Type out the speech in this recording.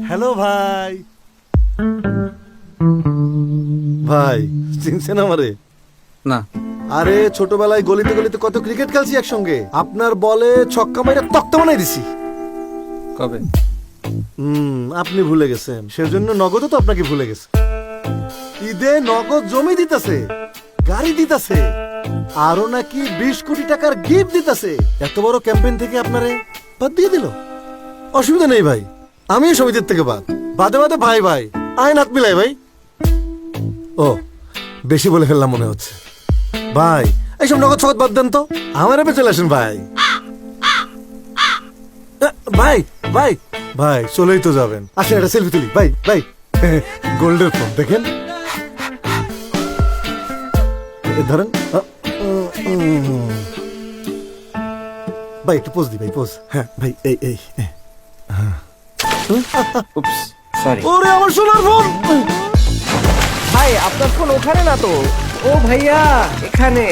Hello ভাই। ভাই চিনছেন আমারে? না। আরে ছোটবেলায় গলিতে গলিতে কত ক্রিকেট খেলছি একসঙ্গে। আপনার বলে ছক্কা মাইরা তক্তা বানাই দিছি। কবে? আপনি ভুলে গেছেন, সেজন্য নগদও তো আপনাকে ভুলে গেছে। ঈদে নগদ জমি দিতেছে, গাড়ি দিতেছে, আরো নাকি 20 কোটি টাকার গিফট দিতেছে। এত বড় ক্যাম্পেইন থেকে আপনারে বাদ দিয়ে দিল। অসুবিধা নেই ভাই, আমি সমিতির থেকে বাদে বাদে ভাই ভাই আইন হাত মিলাই ভাই। ও বেশি বলে ফেললাম মনে হচ্ছে। ভাই এইসব নগদ ছগদ বাদ দেন তো, আমার এপে চলে আসেন ভাই। ভাই ভাই ভাই চলেই তো যাবেন, আসেন একটা সেলফি তুলি। ভাই ভাই গোল্ডের ফোন দেখেন, ধরেন। ভাই একটু পোজ দি ভাই, পোজ। হ্যাঁ ভাই এই এই। উপস, সরি। ওরে আমার সোনার ফোন। ভাই আপনার ফোন ওখানে না তো। ও ভাইয়া এখানে।